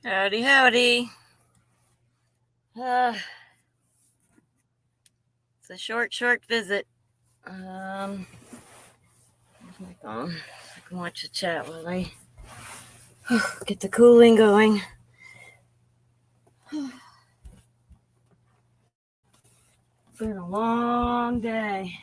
Howdy, howdy. Uh, it's a short visit. Where's my phone? I can watch the chat while I get the cooling going. It's been a long day.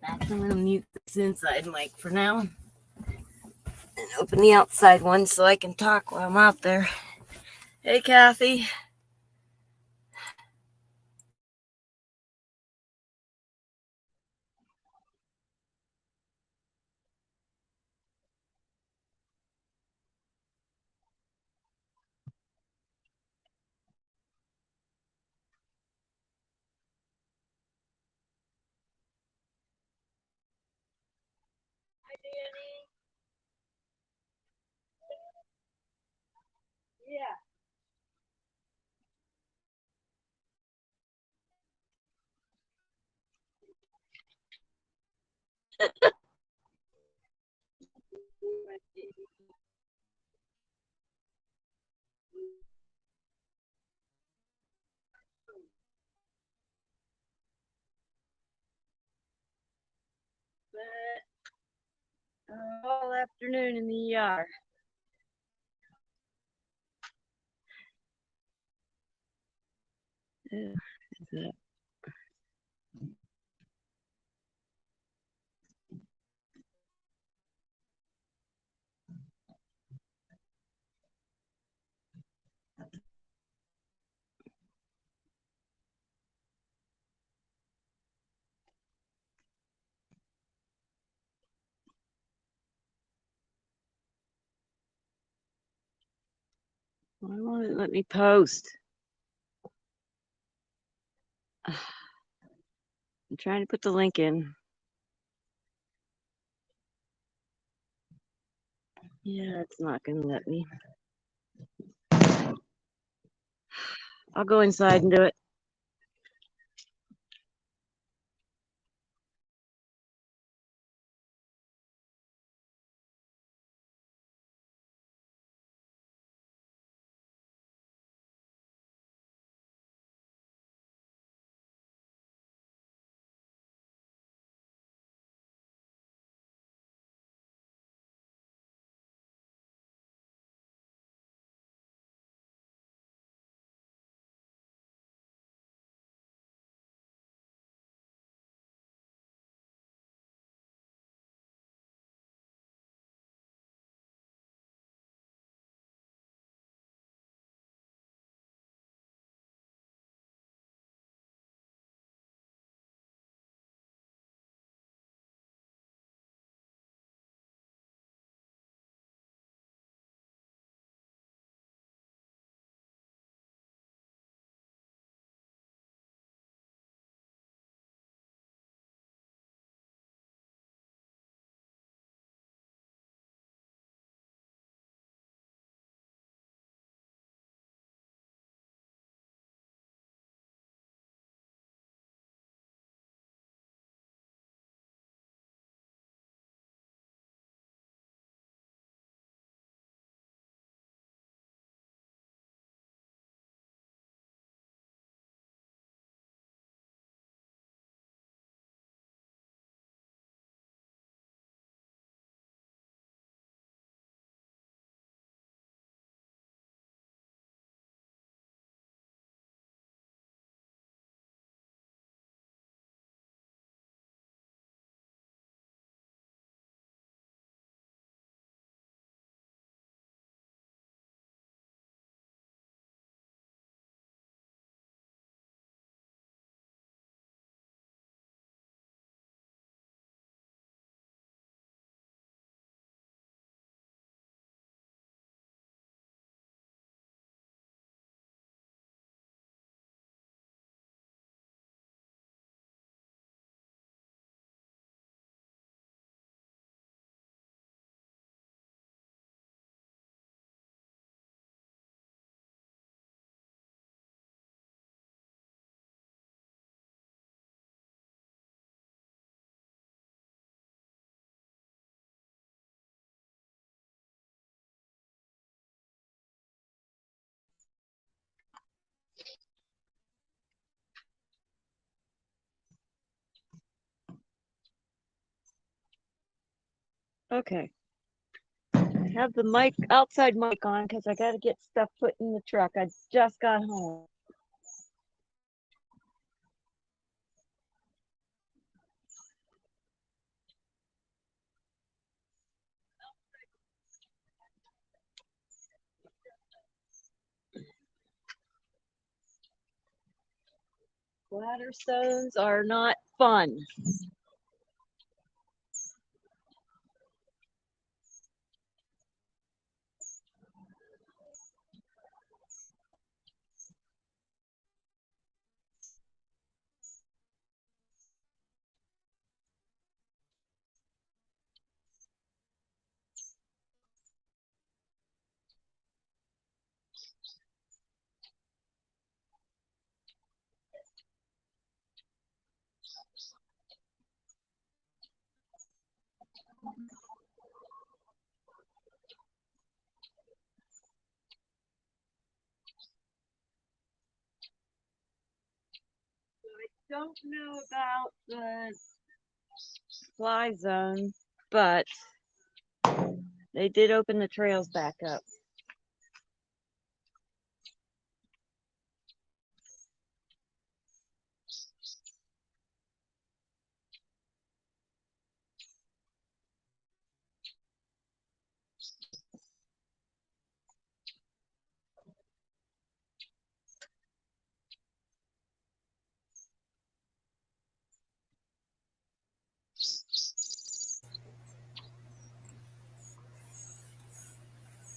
I'm going to mute this inside mic for now and open the outside one so I can talk while I'm out there. Hey, Kathy. Hi, Danny. Yeah. All afternoon in the ER. Why won't it let me post? I'm trying to put the link in. Yeah, it's not going to let me. I'll go inside and do it. Okay. I have the mic, outside mic on because I got to get stuff put in the truck. I just got home. Bladder stones are not fun. Don't know about the fly zone, but they did open the trails back up.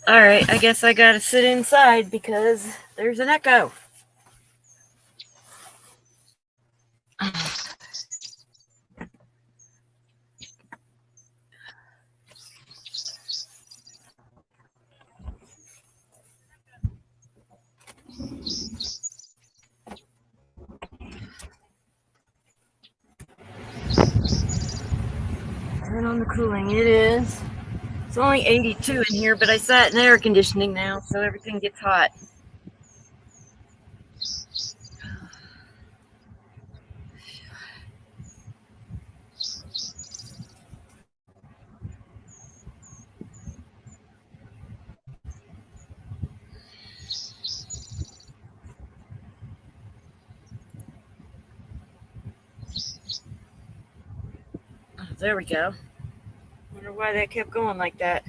All right, I guess I gotta sit inside because there's an echo. Turn on the cooling. It is. It's only 82 in here, but I sat in air conditioning now, so everything gets hot. Oh, there we go. Wonder why that kept going like that.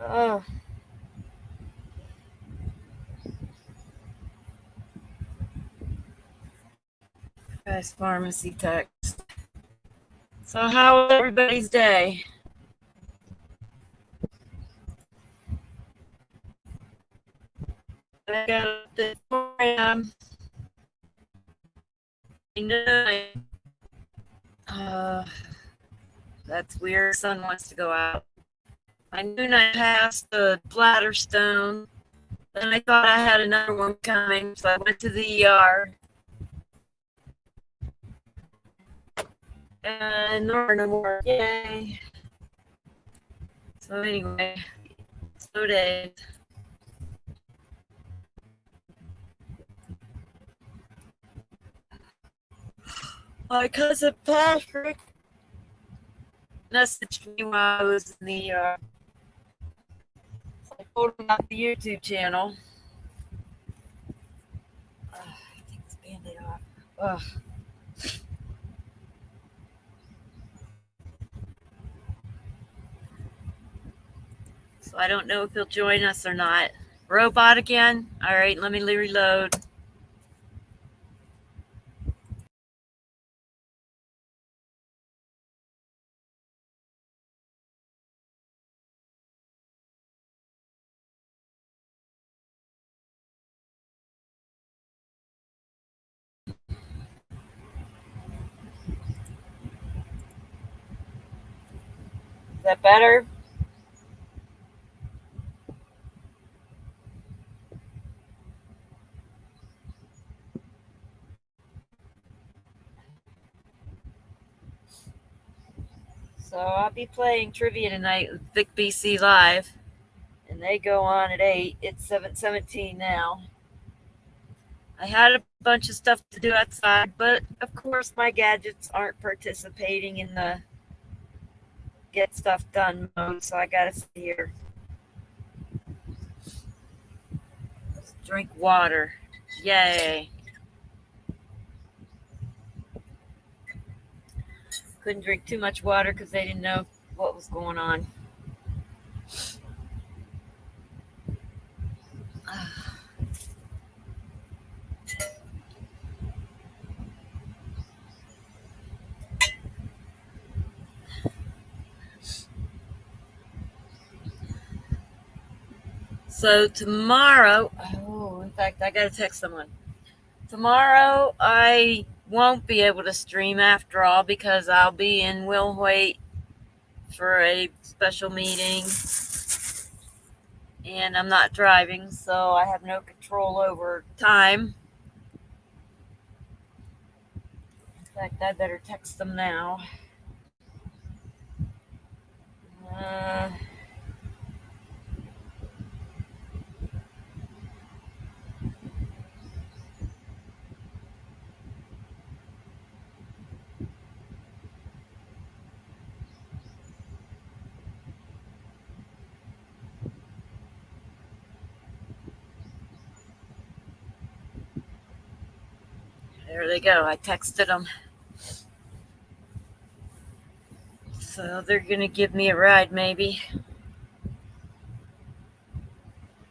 Oh. Guys, pharmacy text. So how was everybody's day? I got up at 4 a.m. That's weird. Sun wants to go out. By noon, I passed the bladder stone. Then I thought I had another one coming, so I went to the ER. And there were no more. Yay. So anyway, slow days. My cousin Patrick messaged me while I was in the ER. I told him about the YouTube channel. Take this Band-Aid off. Ugh. So I don't know if he'll join us or not. Robot again? All right, let me reload. Is that better? So I'll be playing trivia tonight with Vic BC Live, and they go on at 8. It's 7:17 now. I had a bunch of stuff to do outside, but of course my gadgets aren't participating in the get stuff done mode, so I gotta sit here. Drink water. Yay. Couldn't drink too much water because they didn't know what was going on. So tomorrow, in fact, I gotta text someone. Tomorrow, I won't be able to stream after all because I'll be in Wilhoit for a special meeting, and I'm not driving, so I have no control over time. In fact, I better text them now. There they go. I texted them. So they're going to give me a ride, maybe.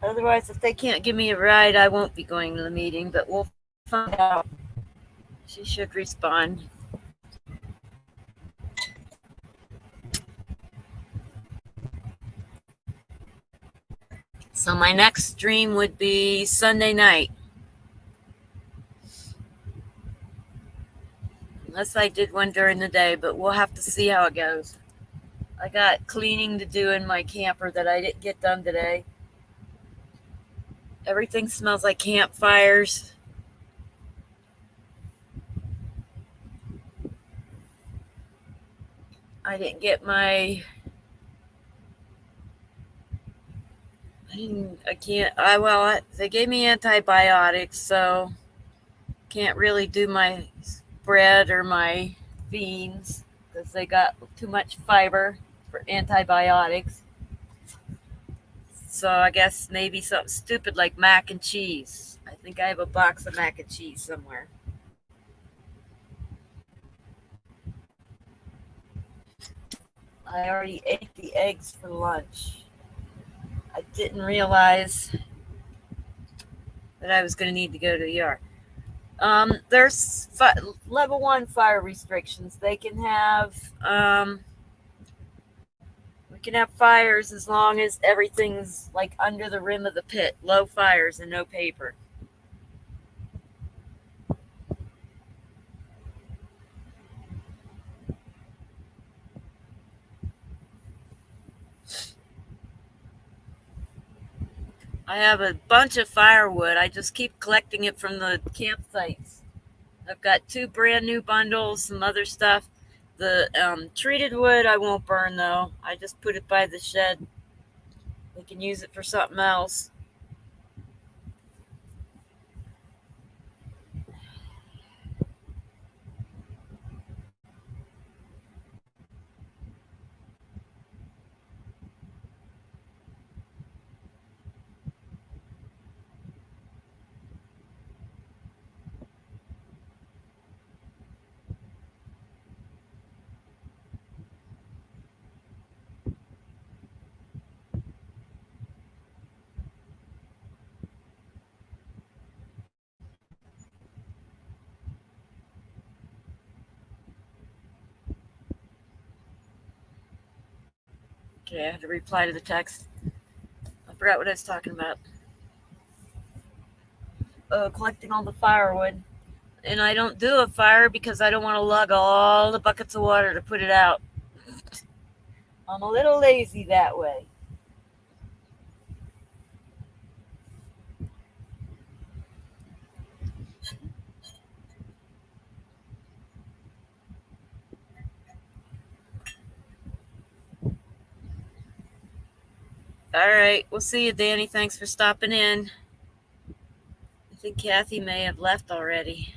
Otherwise, if they can't give me a ride, I won't be going to the meeting, but we'll find out. She should respond. So my next stream would be Sunday night. Unless I did one during the day, but we'll have to see how it goes. I got cleaning to do in my camper that I didn't get done today. Everything smells like campfires. I didn't get my... they gave me antibiotics, so can't really do my bread or my beans because they got too much fiber for antibiotics. So I guess maybe something stupid like mac and cheese. I think I have a box of mac and cheese somewhere. I already ate the eggs for lunch. I didn't realize that I was going to need to go to the ER. There's level 1 fire restrictions. They can have, we can have fires as long as everything's like under the rim of the pit. Low fires and no paper. I have a bunch of firewood. I just keep collecting it from the campsites. I've got 2 brand new bundles, some other stuff. The treated wood I won't burn though. I just put it by the shed. We can use it for something else. Okay, I had to reply to the text. I forgot what I was talking about. Collecting all the firewood. And I don't do a fire because I don't want to lug all the buckets of water to put it out. I'm a little lazy that way. All right, we'll see you, Danny. Thanks for stopping in. I think Kathy may have left already.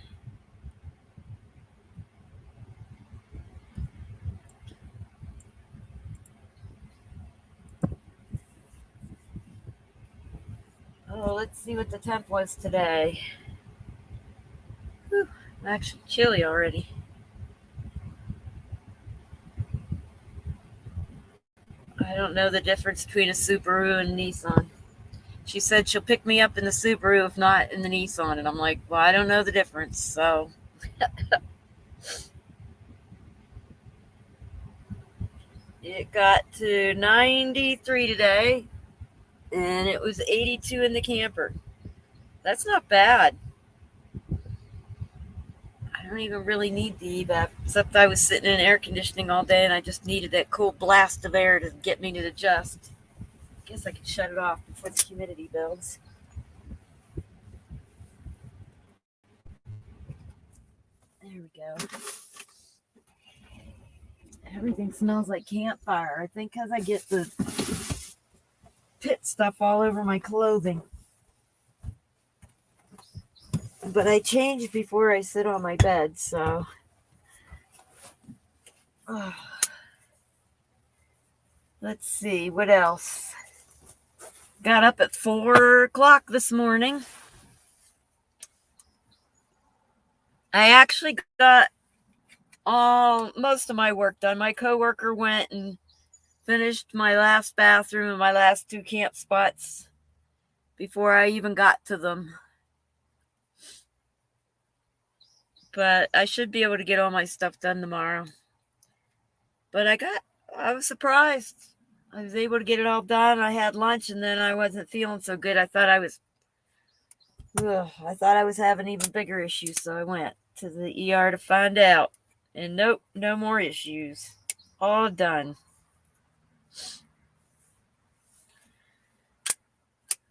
Oh, let's see what the temp was today. Whew, I'm actually chilly already. I don't know the difference between a Subaru and a Nissan. She said she'll pick me up in the Subaru, if not in the Nissan. And I'm like, well, I don't know the difference. So it got to 93 today, and it was 82 in the camper. That's not bad. I don't even really need the evap, except I was sitting in air conditioning all day and I just needed that cool blast of air to get me to adjust. I guess I could shut it off before the humidity builds. There we go. Everything smells like campfire. I think because I get the pit stuff all over my clothing. But I change before I sit on my bed, so. Let's see, what else? Got up at 4 o'clock this morning. I actually got most of my work done. My coworker went and finished my last bathroom and my last 2 camp spots before I even got to them. But I should be able to get all my stuff done tomorrow. But I was surprised. I was able to get it all done. I had lunch and then I wasn't feeling so good. I thought I was having even bigger issues, so I went to the ER to find out. And nope, no more issues. All done.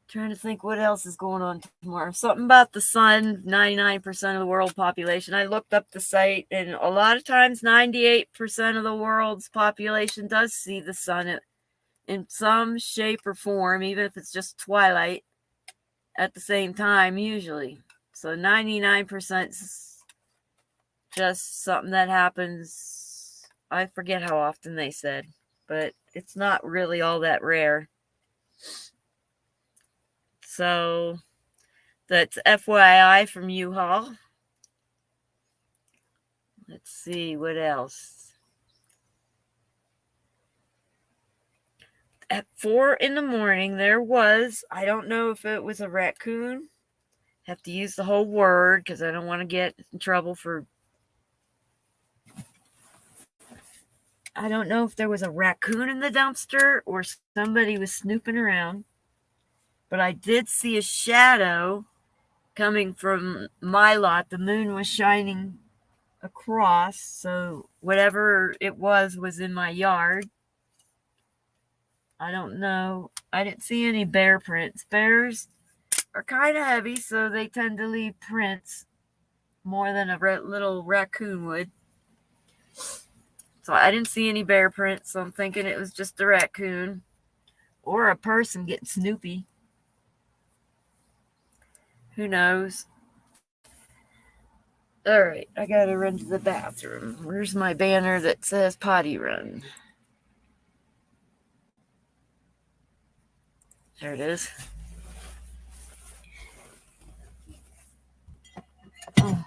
Trying to think what else is going on tomorrow. Something about the sun, 99% of the world population. I looked up the site, and a lot of times 98% of the world's population does see the sun in some shape or form, even if it's just twilight at the same time, usually. So 99% is just something that happens. I forget how often they said, but it's not really all that rare. So that's FYI from U-Haul. Let's see what else. At 4 in the morning, there was, I don't know if it was a raccoon. Have to use the whole word because I don't want to get in trouble for. I don't know if there was a raccoon in the dumpster or somebody was snooping around. But I did see a shadow coming from my lot. The moon was shining across, so whatever it was in my yard. I don't know. I didn't see any bear prints. Bears are kind of heavy, so they tend to leave prints more than a little raccoon would. So I didn't see any bear prints, so I'm thinking it was just a raccoon or a person getting snoopy. Who knows? All right, I gotta run to the bathroom. Where's my banner that says potty run? There it is. Oh.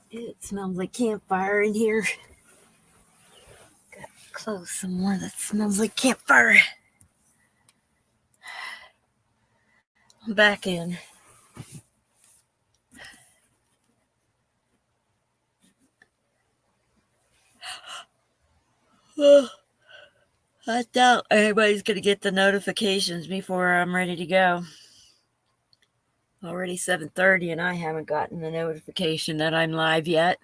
It smells like campfire in here. Got to close some more. That smells like campfire. I'm back in. I doubt anybody's going to get the notifications before I'm ready to go. Already 7:30 and I haven't gotten the notification that I'm live yet.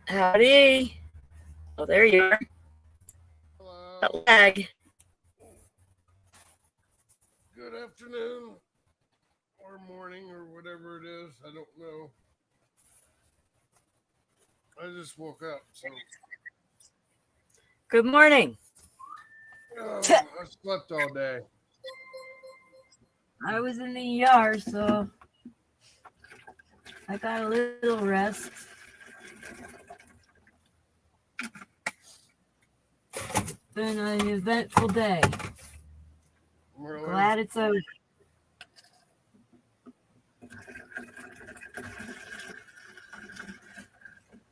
Howdy. Oh, there you are. Hello. That lag. Good afternoon, or morning, or whatever it is. I don't know. I just woke up, so. Good morning. I slept all day. I was in the ER, so I got a little rest. Been an eventful day. Really? Glad it's over.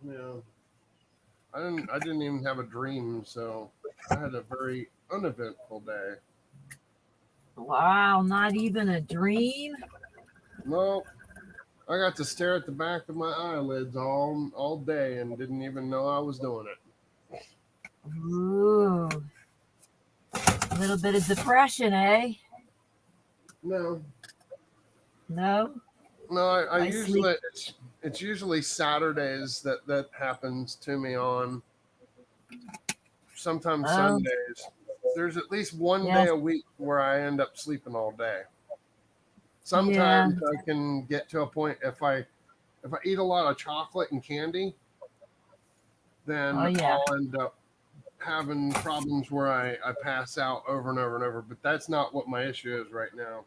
Yeah. I didn't even have a dream, so I had a very uneventful day. Wow, not even a dream? No, I got to stare at the back of my eyelids all day and didn't even know I was doing it. Ooh. A little bit of depression, eh? No. No? No, I sleep. usually it's usually Saturdays that happens to me on. Sometimes Sundays. There's at least one day a week where I end up sleeping all day. Sometimes I can get to a point if I eat a lot of chocolate and candy, then I'll end up having problems where I pass out over and over and over. But that's not what my issue is right now.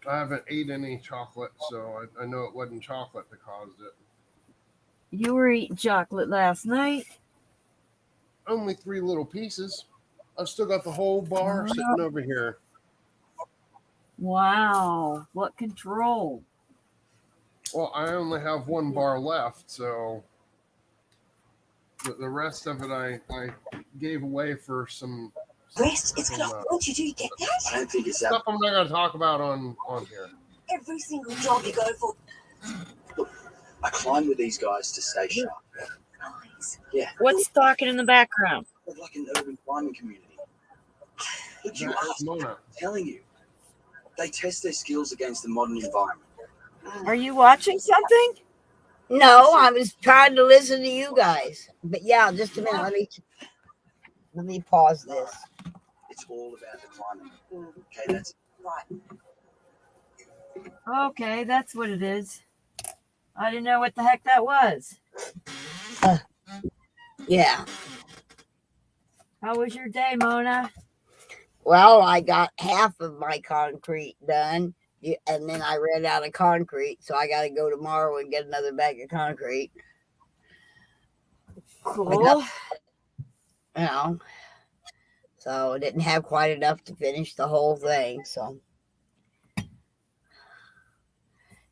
I haven't ate any chocolate, so I know it wasn't chocolate that caused it. You were eating chocolate last night? Only 3 little pieces. I've still got the whole bar sitting over here. Wow. What control? Well, I only have 1 bar left, so the rest of it I gave away for some Rest is not. What did you get that? I don't think it's that. stuff I'm not going to talk about on here. Every single job you go for. Look, I climb with these guys to stay sharp. Nice. Yeah. What's talking in the background? They're like an urban climbing community. Look, you That asked, is Mona. I'm telling you. They test their skills against the modern environment. Are you watching something? No, I was trying to listen to you guys. But yeah, just a minute. Let me pause this. It's all about the climbing. Okay, that's Right. Okay, that's what it is. I didn't know what the heck that was. Yeah. How was your day, Mona? Well, I got half of my concrete done, and then I ran out of concrete, so I got to go tomorrow and get another bag of concrete. Cool. So I didn't have quite enough to finish the whole thing, so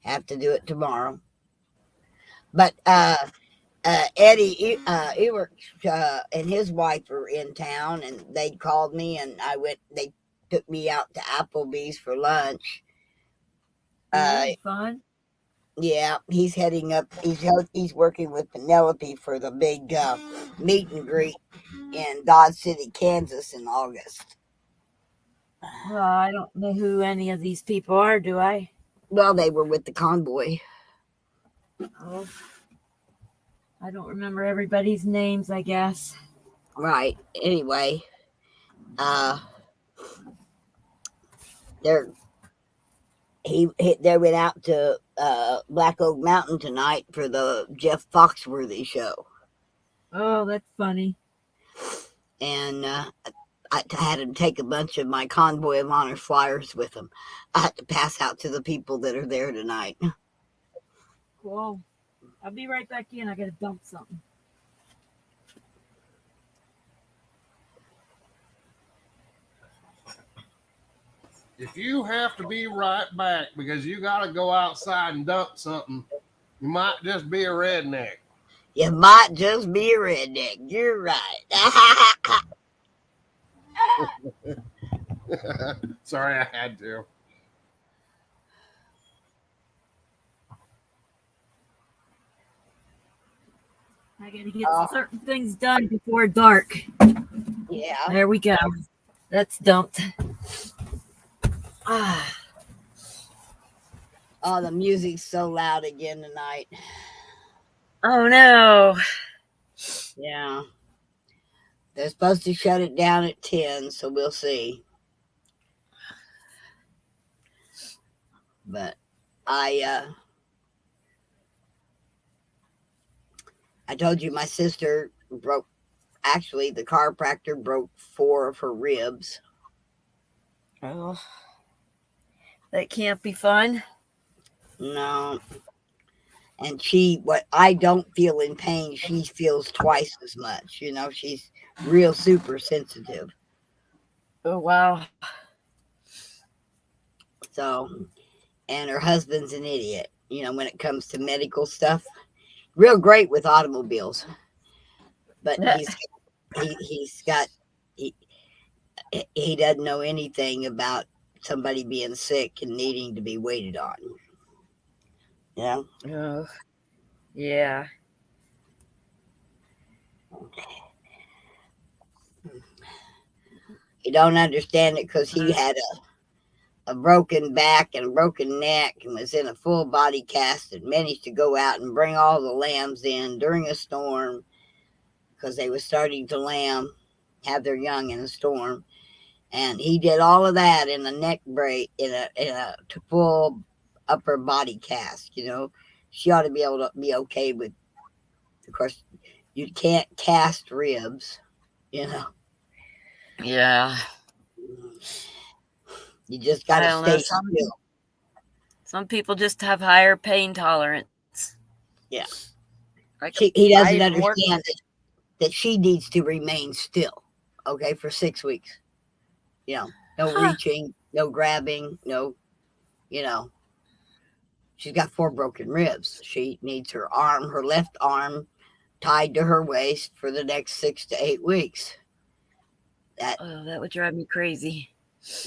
have to do it tomorrow. But Eddie Ewert and his wife were in town, and they called me, and I went. They took me out to Applebee's for lunch. Fun. Yeah, he's heading up. He's working with Penelope for the big meet and greet in Dodge City, Kansas, in August. Well, I don't know who any of these people are, do I? Well, they were with the convoy. Oh, I don't remember everybody's names, I guess. Right. Anyway, they're they went out to Black Oak Mountain tonight for the Jeff Foxworthy show, Oh, that's funny. and I had to take a bunch of my Convoy of Honor flyers with them. I had to pass out to the people that are there tonight. Cool. I'll be right back in. I gotta dump something. If you have to be right back because you got to go outside and dump something, you might just be a redneck. You might just be a redneck. You're right. Sorry, I had to. I gotta get certain things done before dark. Yeah. There we go. That's dumped. Ah. Oh, the music's so loud again tonight. Oh no. Yeah. They're supposed to shut it down at 10, so we'll see. But I told you my sister broke, actually the chiropractor broke 4 of her ribs. Oh. That can't be fun. No. And what I don't feel in pain, she feels twice as much. You know, she's real super sensitive. Oh wow. So, and her husband's an idiot, you know, when it comes to medical stuff. Real great with automobiles. But he doesn't know anything about somebody being sick and needing to be waited on. Yeah. Oh. Yeah. He don't understand it because he had a broken back and a broken neck and was in a full body cast and managed to go out and bring all the lambs in during a storm because they were starting to have their young in a storm. And he did all of that in a neck brace, in a full upper body cast. You know, she ought to be able to be okay with. Of course, you can't cast ribs. You know. Yeah. You just got to stay still. Some people just have higher pain tolerance. Yeah. Like he doesn't understand that she needs to remain still. Okay, for 6 weeks. You know, no reaching, no grabbing, no, you know. She's got 4 broken ribs. She needs her left arm tied to her waist for the next 6 to 8 weeks. That would drive me crazy.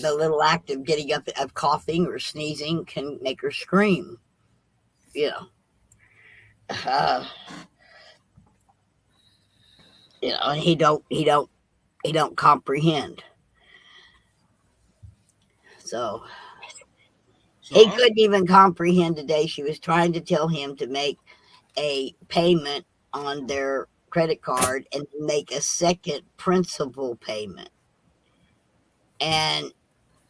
The little act of getting up, of coughing or sneezing can make her scream. You know. You know, and he don't comprehend. So he couldn't even comprehend today. She was trying to tell him to make a payment on their credit card and make a second principal payment. And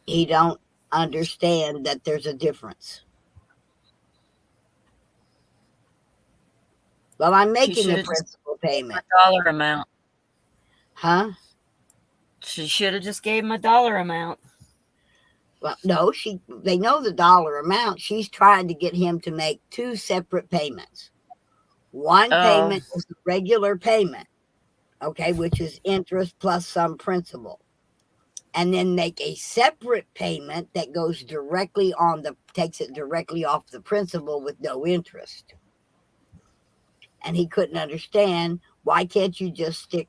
he don't understand that there's a difference. Well, I'm making a principal payment. Dollar amount. Huh? She should have just gave him a dollar amount. Well, no, they know the dollar amount. She's trying to get him to make 2 separate payments. One payment is the regular payment, okay, which is interest plus some principal. And then make a separate payment that goes directly takes it directly off the principal with no interest. And he couldn't understand, why can't you just stick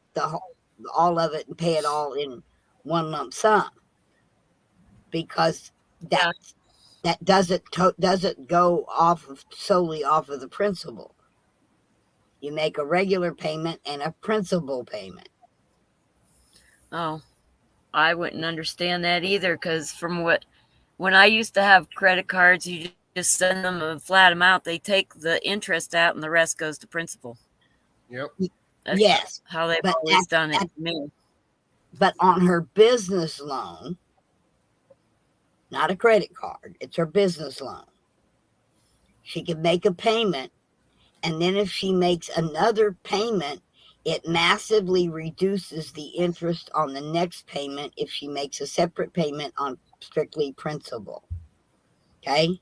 all of it and pay it all in one lump sum? because that doesn't go solely off of the principal. You make a regular payment and a principal payment. Oh, I wouldn't understand that either, because when I used to have credit cards, you just send them a flat amount. They take the interest out and the rest goes to principal. Yep. That's Yes, how they've but always done it to me. but on her business loan, not a credit card, it's her business loan, she can make a payment, and then if she makes another payment, it massively reduces the interest on the next payment if she makes a separate payment on strictly principal. Okay?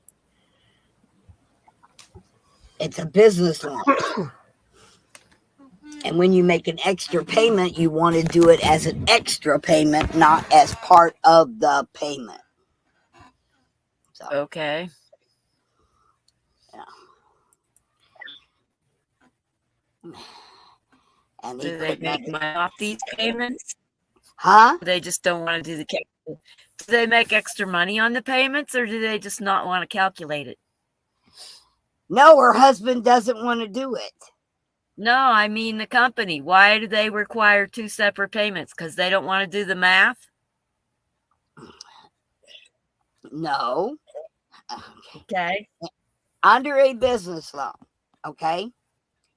It's a business loan. And when you make an extra payment, you want to do it as an extra payment, not as part of the payment. So, Okay. and Do they make money off these payments? Huh? They just don't want to do the. Do they make extra money on the payments, or do they just not want to calculate it? No, her husband doesn't want to do it. No, I mean the company. Why do they require two separate payments? Because they don't want to do the math? No. Okay. Under a business loan, okay,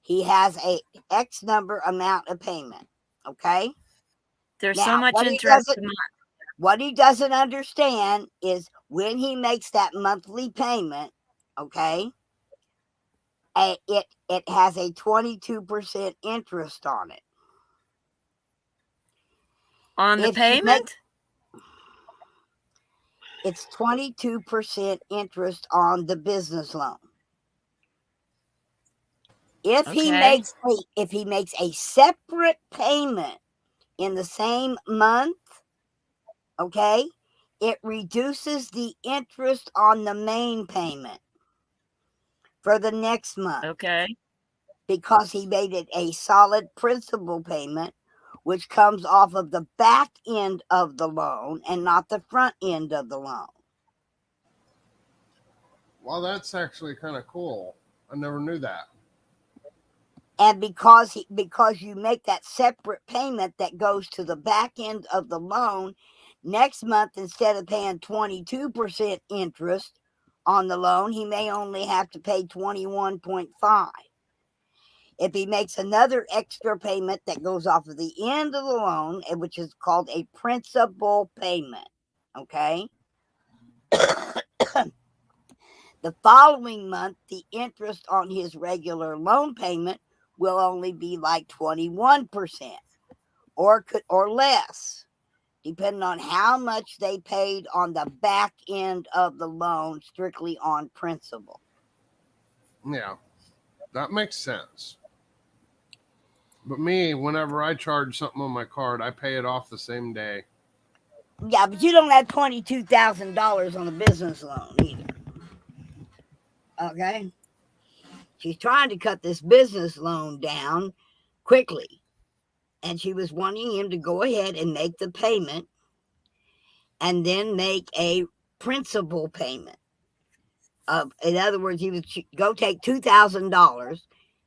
he has a X number amount of payment, okay? There's Now, so much what he interest. doesn't- What he doesn't understand is when he makes that monthly payment, okay, it has a 22% interest on it. On the If you make- payment? It's 22% interest on the business loan. If he Okay. makes a separate payment in the same month, okay, it reduces the interest on the main payment for the next month Okay. because he made it a solid principal payment, which comes off of the back end of the loan and not the front end of the loan. Well, that's actually kind of cool. I never knew that. And because you make that separate payment that goes to the back end of the loan, next month, instead of paying 22% interest on the loan, he may only have to pay 21.5. If he makes another extra payment that goes off of the end of the loan, which is called a principal payment, okay? The following month, the interest on his regular loan payment will only be like 21% or less, depending on how much they paid on the back end of the loan, strictly on principal. Yeah, that makes sense. But me, whenever I charge something on my card, I pay it off the same day. Yeah, but you don't have $22,000 on a business loan either. Okay? She's trying to cut this business loan down quickly. And she was wanting him to go ahead and make the payment and then make a principal payment. In other words, he would go take $2,000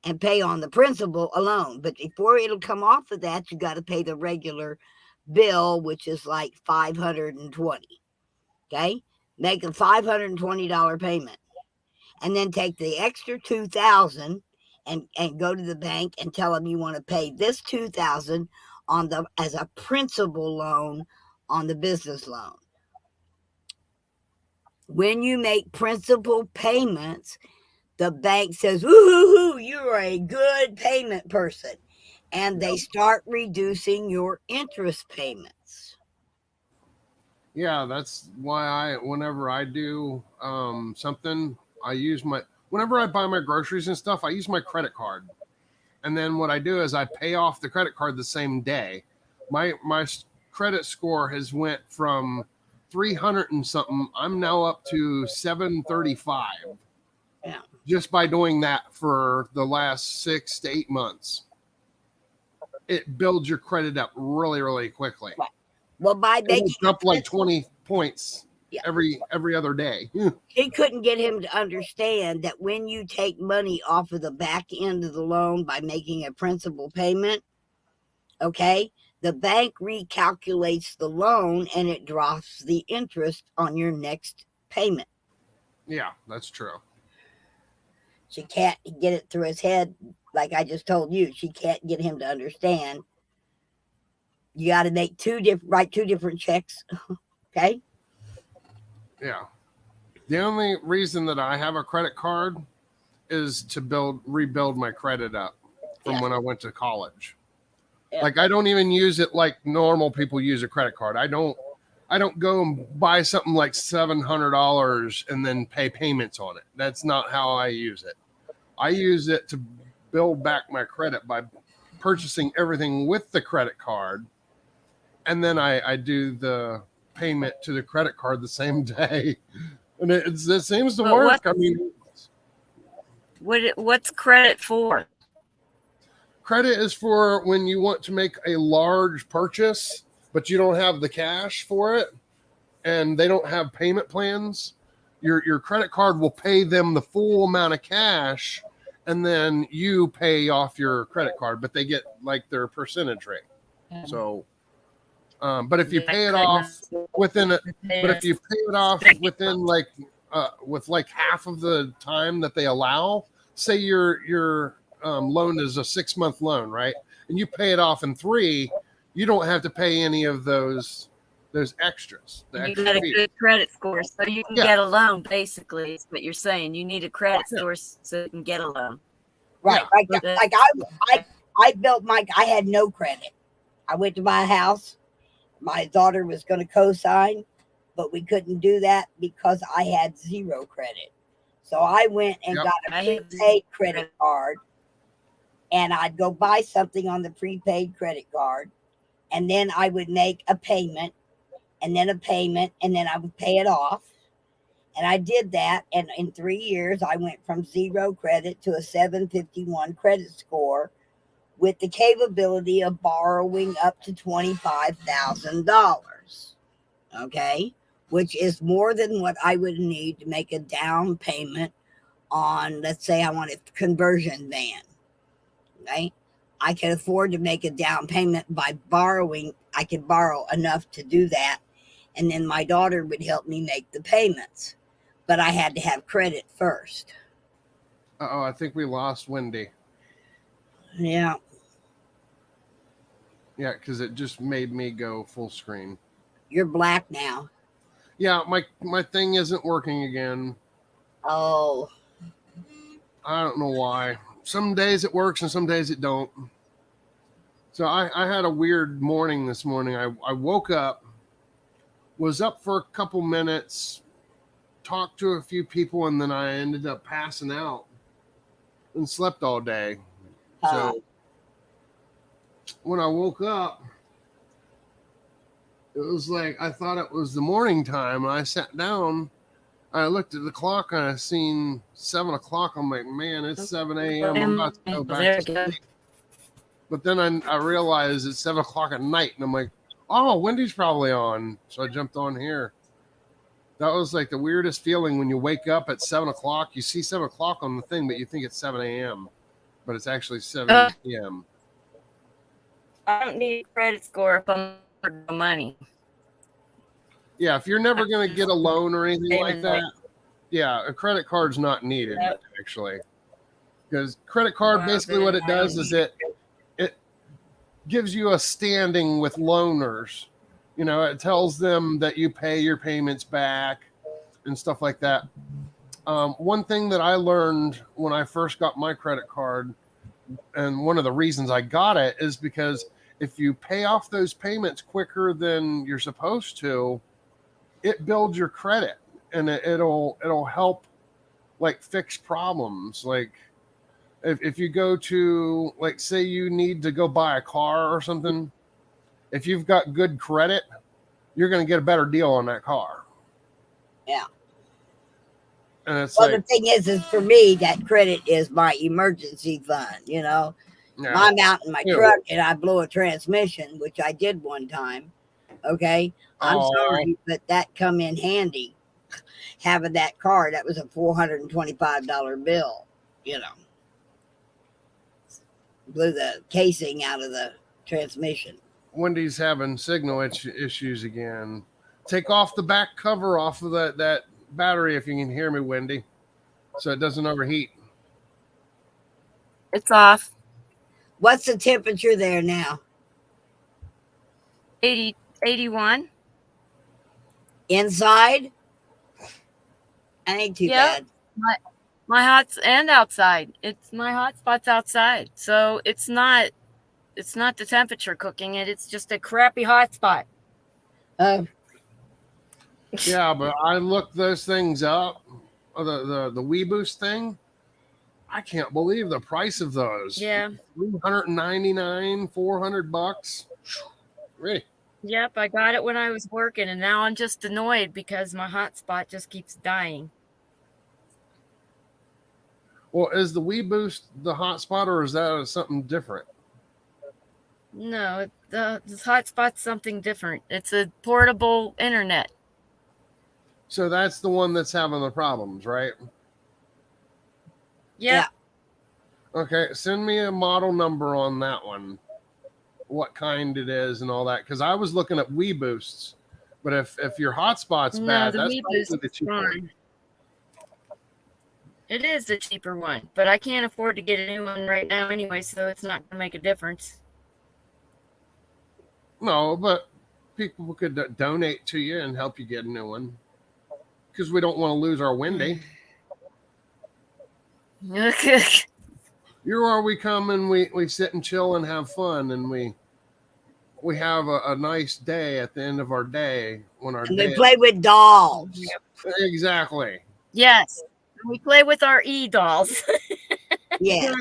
and pay on the principal alone. But before it'll come off of that, you got to pay the regular bill, which is like $520. Okay? Make a $520 payment. And then take the extra $2,000 and go to the bank and tell them you want to pay this $2,000 as a principal loan on the business loan. When you make principal payments, the bank says, "Ooh, you're a good payment person," and they start reducing your interest payments. Yeah, that's why whenever I do something, whenever I buy my groceries and stuff, I use my credit card. And then what I do is I pay off the credit card the same day. My credit score has went from 300 and something. I'm now up to 735. Yeah. Just by doing that for the last 6 to 8 months. It builds your credit up really, really quickly. Right. Well, by making up like 20 points Yeah. every other day. She couldn't get him to understand that when you take money off of the back end of the loan by making a principal payment, okay, the bank recalculates the loan and it drops the interest on your next payment. Yeah, that's true. She can't get it through his head, like I just told you. She can't get him to understand. You got to make write two different checks, okay? Yeah. The only reason that I have a credit card is to rebuild my credit up from when I went to college. Yeah. Like I don't even use it like normal people use a credit card. I don't go and buy something like $700 and then pay payments on it. That's not how I use it. I use it to build back my credit by purchasing everything with the credit card. And then I do the payment to the credit card the same day. And it seems to But work. I mean, what's credit for? credit is for when you want to make a large purchase, but you don't have the cash for it and they don't have payment plans. Your credit card will pay them the full amount of cash and then you pay off your credit card, but they get like their percentage rate. So, but if you pay it off within with like half of the time that they allow, say your loan is a 6-month loan, right? And you pay it off in 3, you don't have to pay any of those extras. You got a good credit score, so you can get a loan. Basically, is what you're saying. You need a credit score so you can get a loan. Right. Like I built I had no credit. I went to buy a house. My daughter was going to co-sign, but we couldn't do that because I had 0 credit. So I went and got a prepaid credit card, and I'd go buy something on the prepaid credit card, and then I would make a payment, and then a payment, and then I would pay it off. And I did that, and in 3 years, I went from 0 credit to a 751 credit score with the capability of borrowing up to $25,000, okay, which is more than what I would need to make a down payment on, let's say I want a conversion van, okay? I can afford to make a down payment by borrowing. I could borrow enough to do that, and then my daughter would help me make the payments, but I had to have credit first. I think we lost Wendy. Yeah. Yeah, because it just made me go full screen. You're black now. Yeah, my thing isn't working again. Oh. I don't know why. Some days it works and some days it don't. So I had a weird morning this morning. I woke up, was up for a couple minutes, talked to a few people, and then I ended up passing out and slept all day. So when I woke up, it was like I thought it was the morning time. I sat down, I looked at the clock, and I seen 7 o'clock. I'm like, man, it's 7 a.m. I'm about to go back to sleep. But then I realized it's 7 o'clock at night, and I'm like, oh, Wendy's probably on. So I jumped on here. That was like the weirdest feeling when you wake up at 7 o'clock. You see 7 o'clock on the thing, but you think it's 7 a.m. But it's actually 7 p.m. I don't need a credit score if I'm no money. Yeah, if you're never going to get a loan or anything like that, yeah, a credit card's not needed, actually. Because credit card, basically what it does is it gives you a standing with loaners. You know, it tells them that you pay your payments back and stuff like that. One thing that I learned when I first got my credit card, and one of the reasons I got it, is because if you pay off those payments quicker than you're supposed to, it builds your credit, and it'll help like fix problems. Like if you go to, like, say you need to go buy a car or something, if you've got good credit, you're going to get a better deal on that car. Yeah. And it's the thing is for me, that credit is my emergency fund, you know. Yeah. I'm out in my truck and I blow a transmission, which I did one time. Okay. I'm Oh. sorry, but that come in handy having that car. That was a $425 bill, you know. Blew the casing out of the transmission. Wendy's having signal issues again. Take off the back cover off of that battery if you can hear me, Wendy, so it doesn't overheat. It's off. What's the temperature there now? 81. Inside? That ain't too Yep. bad. My hot's and outside. It's my hot spot's outside. So it's not the temperature cooking it. It's just a crappy hot spot. Yeah, but I looked those things up. The WeBoost thing. I can't believe the price of those. Yeah. $399, $400. Really? Yep, I got it when I was working, and now I'm just annoyed because my hot spot just keeps dying. Well, is the WeBoost the hotspot, or is that something different? No, the hot spot's something different. It's a portable internet. So that's the one that's having the problems, right? Yep. Okay, send me a model number on that one. What kind it is and all that, because I was looking at WeBoosts, but if your hotspot's bad, the that's WeBoost probably the is cheaper one. fine. It is the cheaper one, but I can't afford to get a new one right now anyway, so it's not going to make a difference. No, but people could donate to you and help you get a new one, because we don't want to lose our Wendy. You're where we come and we sit and chill and have fun, and we have a nice day at the end of our day when our And day we play with dolls. exactly. Yes. We play with our e-dolls. Yeah.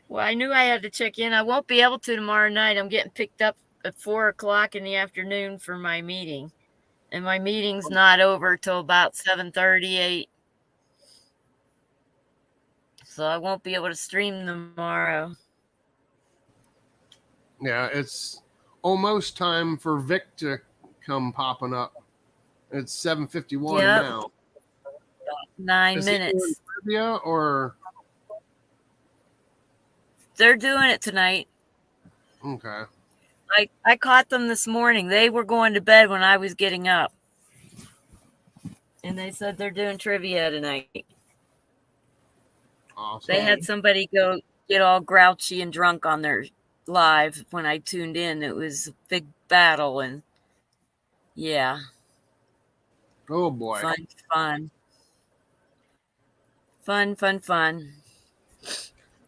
Well, I knew I had to check in. I won't be able to tomorrow night. I'm getting picked up at 4:00 in the afternoon for my meeting. And my meeting's not over till about 7:38. So I won't be able to stream tomorrow. Yeah, it's almost time for Vic to come popping up. It's 7:51 Yep. now. 9 Is he minutes. doing trivia or They're doing it tonight. okay? I caught them this morning. They were going to bed when I was getting up. And they said they're doing trivia tonight. Awesome. They had somebody go get all grouchy and drunk on their live when I tuned in. It was a big battle, and yeah, Oh boy. fun.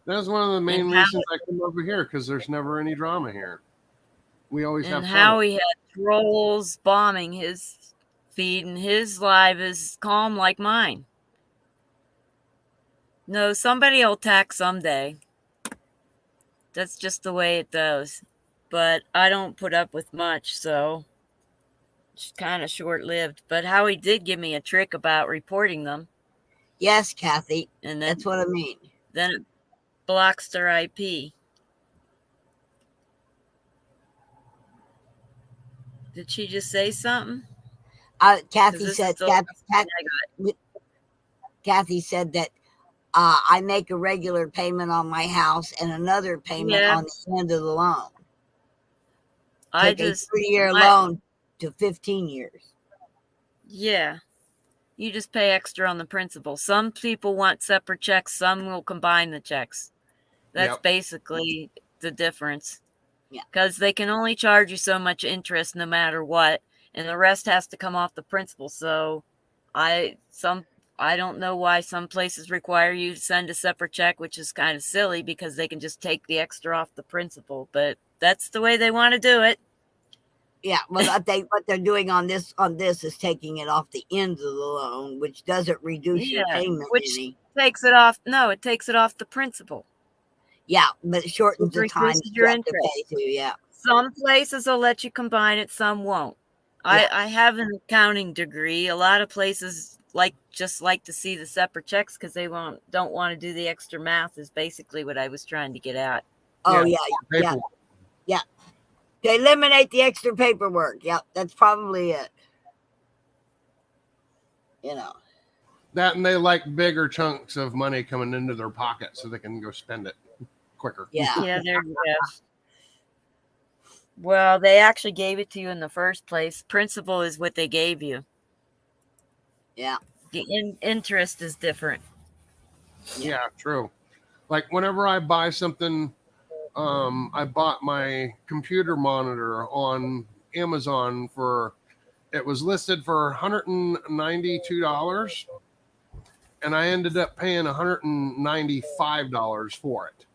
That's one of the main And reasons I come over here, because there's never any drama here. We always have And fun. Howie had trolls bombing his feed, and his live is calm like mine. No, somebody will attack someday. That's just the way it goes. But I don't put up with much, so it's kind of short-lived. But Howie did give me a trick about reporting them, Yes, Kathy. and That's what I mean. then it blocks their IP. Did she just say something? Kathy this said. is still- Kathy said that I make a regular payment on my house and another payment Yeah. on the end of the loan. I Take just a 3-year I- loan to 15 years. Yeah. You just pay extra on the principal. Some people want separate checks. Some will combine the checks. That's Yep. basically the difference. Yeah. Because they can only charge you so much interest no matter what, and the rest has to come off the principal. So I don't know why some places require you to send a separate check, which is kind of silly because they can just take the extra off the principal. But that's the way they want to do it. Yeah, well, what they're doing on this is taking it off the end of the loan, which doesn't reduce your Yeah, payment which- any. Takes it off. No, it takes it off the principal. Yeah, but it shortens the It time reduces that your you have to interest. pay too. Yeah, Some places will let you combine it, some won't. Yeah. I have an accounting degree. A lot of places like to see the separate checks because they don't want to do the extra math is basically what I was trying to get at. oh Yeah. yeah, Paperwork. To eliminate the extra paperwork. Yep, that's probably it. You know. That, and they like bigger chunks of money coming into their pocket so they can go spend it quicker. Yeah. Yeah, there you go. Well, they actually gave it to you in the first place. Principal is what they gave you. Yeah. The interest is different. Yeah, true. Like whenever I buy something, I bought my computer monitor on Amazon it was listed for $192, and I ended up paying $195 for it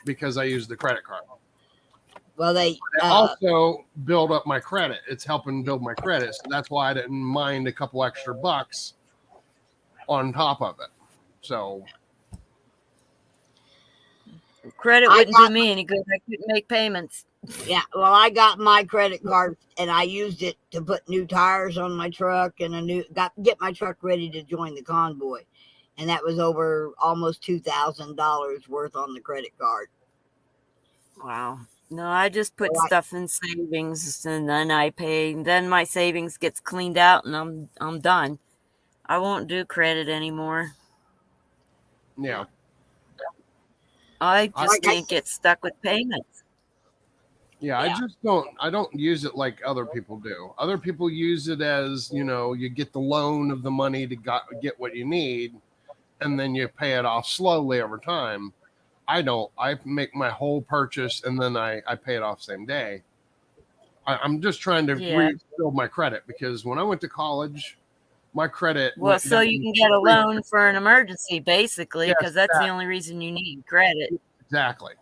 because I used the credit card. Well, they It also build up my credit. It's helping build my credit, so that's why I didn't mind a couple extra bucks on top of it. So Credit wouldn't do me any good. I couldn't make payments. yeah. Well, I got my credit card and I used it to put new tires on my truck and get my truck ready to join the convoy, and that was over almost $2,000 worth on the credit card. Wow. No, I just put Well, stuff in savings and then I pay. Then my savings gets cleaned out and I'm done. I won't do credit anymore. yeah. I just Like I can't get stuck with payments. Yeah, Yeah. I don't use it like other people do. Other people use it as, you get the loan of the money to get what you need, and then you pay it off slowly over time. I don't. I make my whole purchase and then I pay it off same day. I'm just trying to Yeah. rebuild my credit because when I went to college, my credit Well, went so down you can get a loan for an emergency, basically, Yes, because that's the only reason you need credit. Exactly.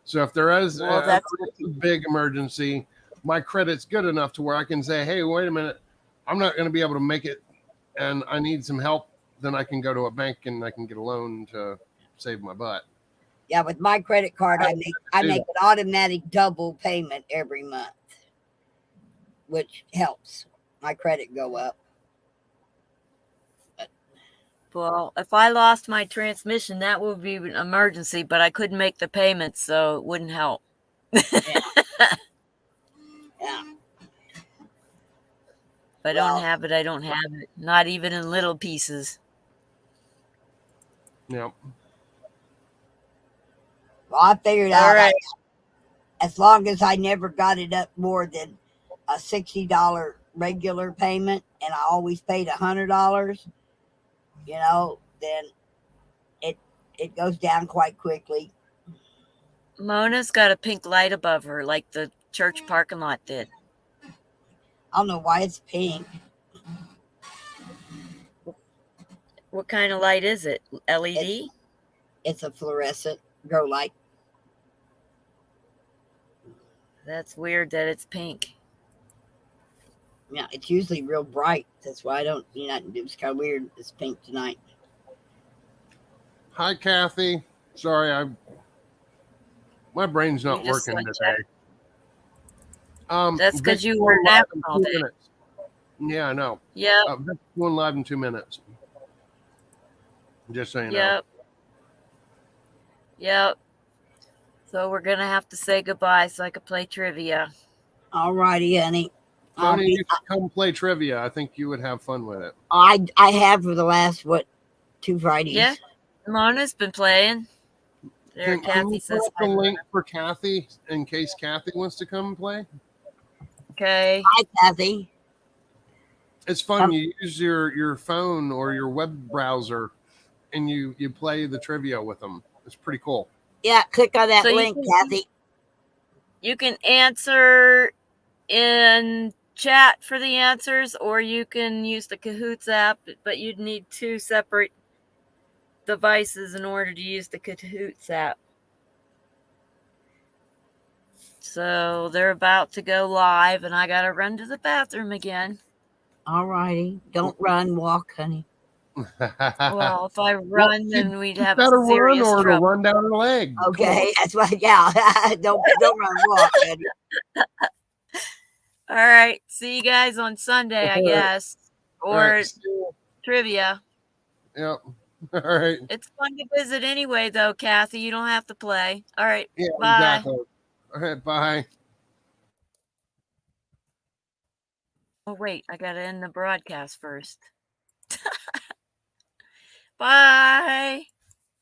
So if there is Well, a big emergency, my credit's good enough to where I can say, hey, wait a minute, I'm not going to be able to make it and I need some help. Then I can go to a bank and I can get a loan to save my butt. Yeah, with my credit card, I make an automatic double payment every month, which helps my credit go up. Well, if I lost my transmission, that would be an emergency, but I couldn't make the payment, so it wouldn't help. Yeah. If I don't have it, I don't have it. Not even in little pieces. Yep. Well, I figured All out right. as long as I never got it up more than a $60 regular payment, and I always paid $100, then it goes down quite quickly. Mona's got a pink light above her, like the church parking lot did. I don't know why it's pink. What kind of light is it? LED? It's a fluorescent grow light. That's weird that it's pink. Yeah, it's usually real bright. That's why it was kind of weird. It's pink tonight. Hi, Kathy. Sorry, my brain's not You just working like today. That's because Vic's you were going live napping in all 2 day. minutes. Yeah, I know. Yep. Vic's going live in 2 minutes. Just so you know. Yep. So we're gonna have to say goodbye so I could play trivia. All righty, honey. Tony, you should come play trivia. I think you would have fun with it. I have for the last 2 Fridays. Yeah. Mona's been playing. There, Can Kathy you says put up the link for Kathy in case Kathy wants to come and play? okay. Hi, Kathy. It's fun. You use your phone or your web browser and you play the trivia with them. It's pretty cool. Yeah, click on that So you link, can- Kathy. You can answer in chat for the answers, or you can use the Kahoots app, but you'd need 2 separate devices in order to use the Kahoots app. So they're about to go live, and I gotta run to the bathroom again. All righty. Don't run, walk, honey. Well, if I run, then we'd have better run serious or to trouble. run down her leg. Okay, that's why. Yeah, don't run, walk, honey. All right. See you guys on Sunday, I guess. All Or right, see you. trivia. Yep. All right. It's fun to visit anyway, though, Kathy. You don't have to play. All right. Yeah, Bye. exactly. All right. Bye. Oh, wait, I got to end the broadcast first. Bye.